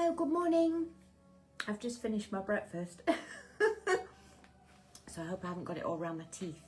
Hello, good morning. I've just finished my breakfast. So I hope I haven't got it all around my teeth.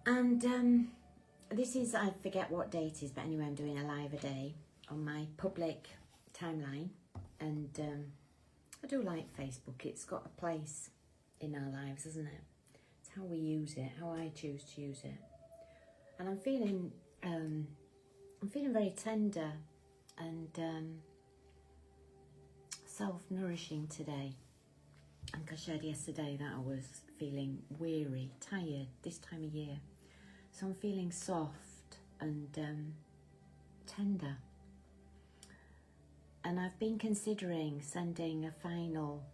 And this is, I forget what day it is, but anyway, I'm doing a live a day on my public timeline. And I do like Facebook. It's got a place in our lives, isn't it? It's how we use it, how I choose to use it. And I'm feeling very tender and self-nourishing today. I think I shared yesterday that I was feeling weary, tired this time of year. So I'm feeling soft and tender. And I've been considering sending a final.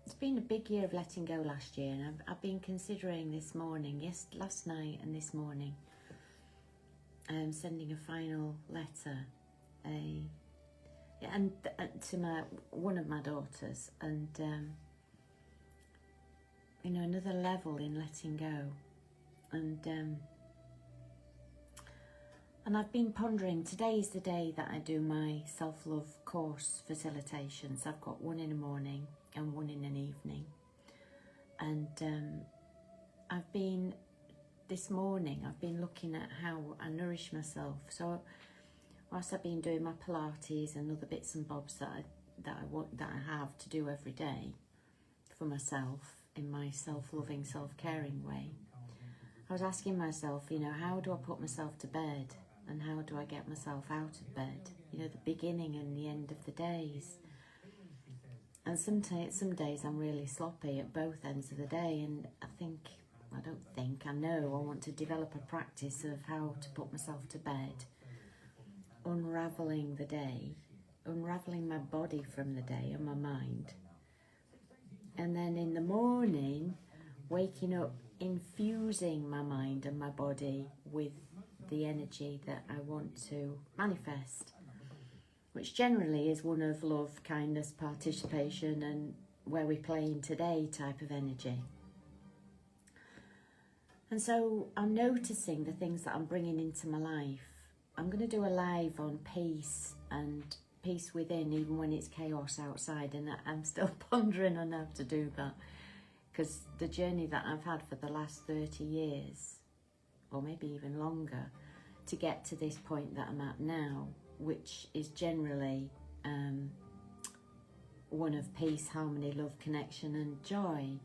It's been a big year of letting go last year, and I've been considering this morning, last night and this morning, sending a final letter, to one of my daughters, and another level in letting go, and I've been pondering. Today is the day that I do my self-love course facilitations. I've got one in the morning and one in an evening, and this morning I've been looking at how I nourish myself. So whilst I've been doing my Pilates and other bits and bobs that I have to do every day for myself in my self-loving, self-caring way, I was asking myself, how do I put myself to bed, and how do I get myself out of bed? The beginning and the end of the days. And some days I'm really sloppy at both ends of the day, and I know I want to develop a practice of how to put myself to bed, unraveling the day, unraveling my body from the day and my mind. And then in the morning, waking up, infusing my mind and my body with the energy that I want to manifest, which generally is one of love, kindness, participation, and where we play in today type of energy. And so I'm noticing the things that I'm bringing into my life. I'm going to do a live on peace and peace within, even when it's chaos outside, and I'm still pondering on how to do that, because the journey that I've had for the last 30 years, or maybe even longer, to get to this point that I'm at now, which is generally one of peace, harmony, love, connection and joy,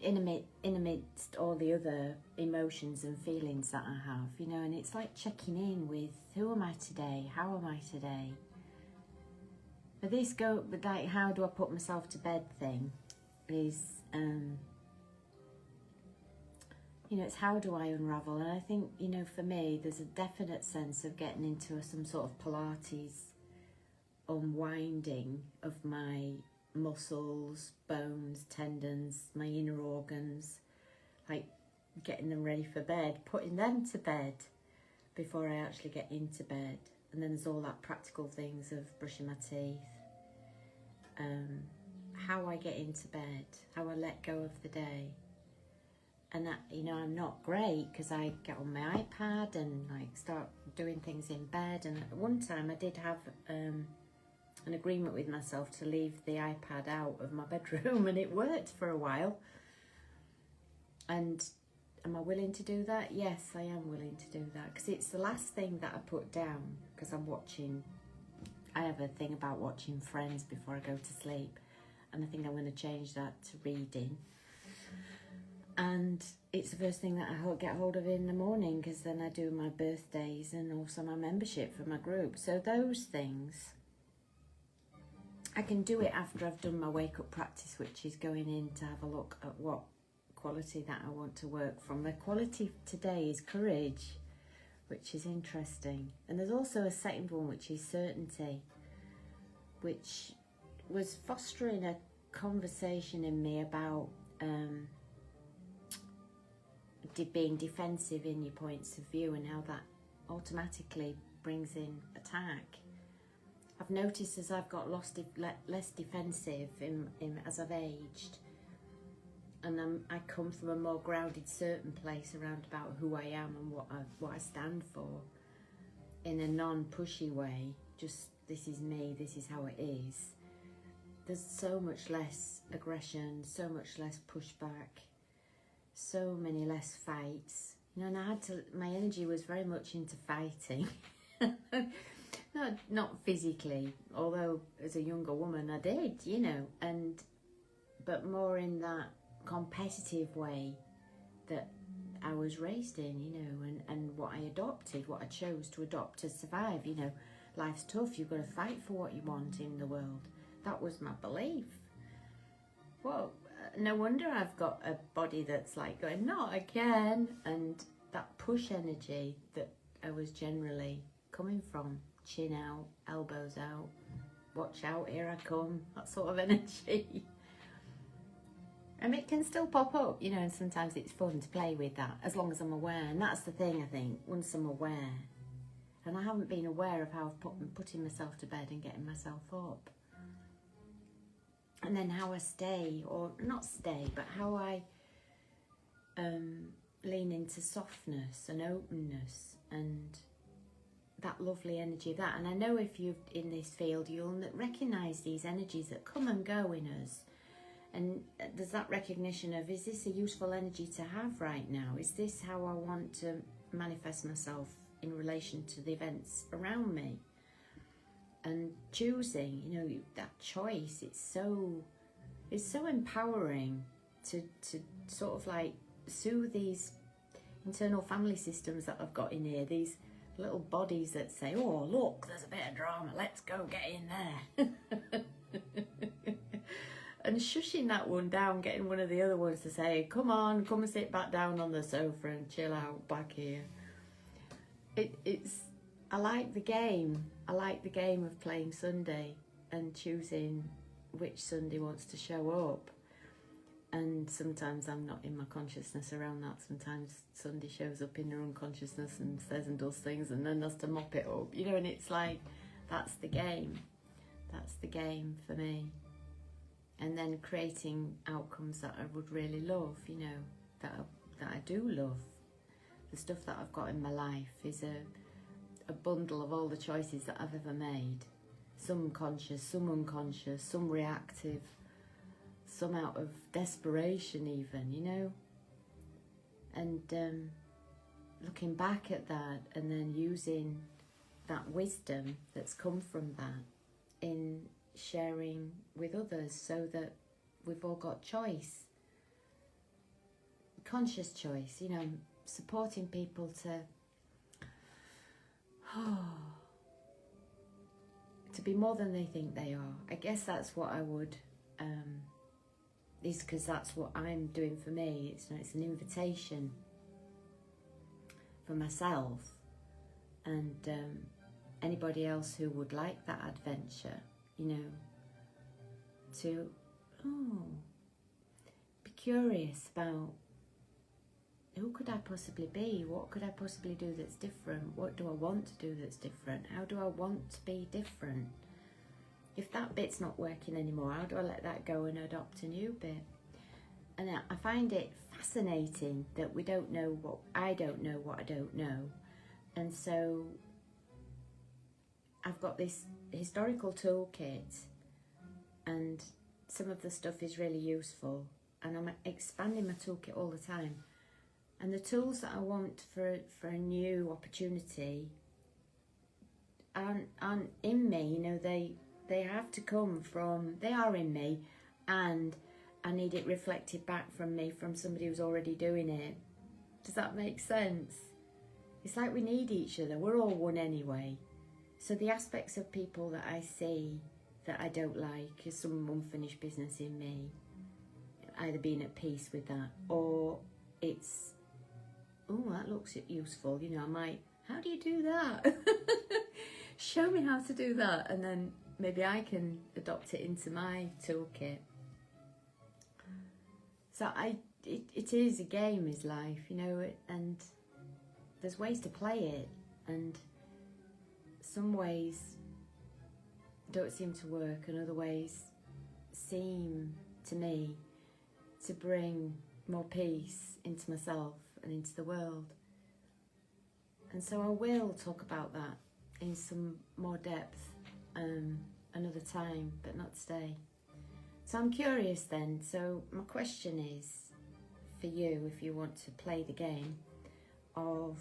in amidst all the other emotions and feelings that I have, and it's like checking in with who am I today, how am I today. But how do I put myself to bed thing is, it's how do I unravel. And I think, for me, there's a definite sense of getting into some sort of Pilates unwinding of my muscles, bones, tendons, my inner organs, like getting them ready for bed, putting them to bed before I actually get into bed. And then there's all that practical things of brushing my teeth, how I get into bed, how I let go of the day. And that, I'm not great because I get on my iPad and start doing things in bed. And at one time I did have an agreement with myself to leave the iPad out of my bedroom, and it worked for a while. And am I willing to do that? Yes, I am willing to do that, because it's the last thing that I put down, because I have a thing about watching Friends before I go to sleep, and I think I'm going to change that to reading. And it's the first thing that I get hold of in the morning, because then I do my birthdays and also my membership for my group. So those things, I can do it after I've done my wake-up practice, which is going in to have a look at what quality that I want to work from. The quality today is courage, which is interesting. And there's also a second one, which is certainty, which was fostering a conversation in me about being defensive in your points of view, and how that automatically brings in attack. I've noticed as I've got less defensive as I've aged, and I come from a more grounded, certain place around about who I am and what I stand for, in a non-pushy way, just this is me, this is how it is, there's so much less aggression, so much less pushback, so many less fights. You know, and I had to, my energy was very much into fighting. Not physically, although as a younger woman I did, you know, but more in that competitive way that I was raised in, you know, and what I adopted, what I chose to adopt to survive. You know, life's tough, you've got to fight for what you want in the world. That was my belief. Well, no wonder I've got a body that's like going, not again, and that push energy that I was generally coming from, chin out, elbows out, watch out, here I come, that sort of energy. And it can still pop up, you know, and sometimes it's fun to play with that, as long as I'm aware. And that's the thing, I think, once I'm aware, and I haven't been aware of how I've putting myself to bed and getting myself up. And then how I stay, or not stay, but how I lean into softness and openness and that lovely energy of that. And I know if you're in this field, you'll recognise these energies that come and go in us. And there's that recognition of, is this a useful energy to have right now? Is this how I want to manifest myself in relation to the events around me? And choosing, you know, that choice, it's so empowering to sort of like soothe these internal family systems that I've got in here, these little bodies that say, oh, look, there's a bit of drama, let's go get in there. And shushing that one down, getting one of the other ones to say, come on, come and sit back down on the sofa and chill out back here. I like the game. I like the game of playing Sunday and choosing which Sunday wants to show up. And sometimes I'm not in my consciousness around that. Sometimes Sunday shows up in their unconsciousness and says and does things and then has to mop it up. You know, and it's like, that's the game. That's the game for me. And then creating outcomes that I would really love, you know, that I do love. The stuff that I've got in my life is a bundle of all the choices that I've ever made. Some conscious, some unconscious, some reactive, some out of desperation even, you know. And looking back at that and then using that wisdom that's come from that in sharing with others so that we've all got choice. Conscious choice, you know, supporting people to be more than they think they are. I guess that's what I would, is because that's what I'm doing for me. It's an invitation for myself and anybody else who would like that adventure, you know, to be curious about who could I possibly be? What could I possibly do that's different? What do I want to do that's different? How do I want to be different? If that bit's not working anymore, how do I let that go and adopt a new bit? And I find it fascinating that we don't know what I don't know what I don't know. And so I've got this historical toolkit and some of the stuff is really useful and I'm expanding my toolkit all the time. And the tools that I want for a new opportunity aren't in me, you know, they have to come from, they are in me and I need it reflected back from me, from somebody who's already doing it. Does that make sense? It's like we need each other, we're all one anyway. So the aspects of people that I see that I don't like is some unfinished business in me, either being at peace with that or it's, oh, that looks useful, you know, I might, how do you do that? Show me how to do that, and then maybe I can adopt it into my toolkit. So it is a game, is life, you know, and there's ways to play it, and some ways don't seem to work, and other ways seem to me to bring more peace into myself and into the world. And so I will talk about that in some more depth another time, but not today. So I'm curious then, so my question is for you, if you want to play the game of,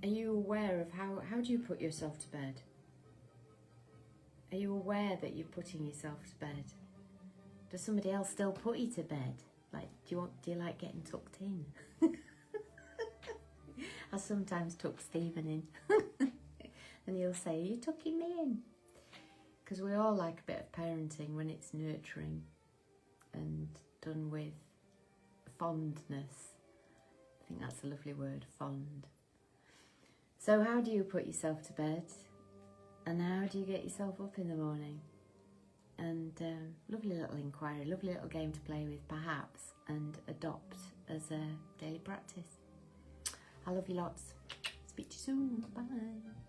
are you aware of how do you put yourself to bed? Are you aware that you're putting yourself to bed? Does somebody else still put you to bed? Like, do you like getting tucked in? I sometimes tuck Stephen in. And he'll say, are you tucking me in? Because we all like a bit of parenting when it's nurturing and done with fondness. I think that's a lovely word, fond. So how do you put yourself to bed? And how do you get yourself up in the morning? And lovely little inquiry, lovely little game to play with perhaps, and adopt as a daily practice. I love you lots. Speak to you soon. Bye.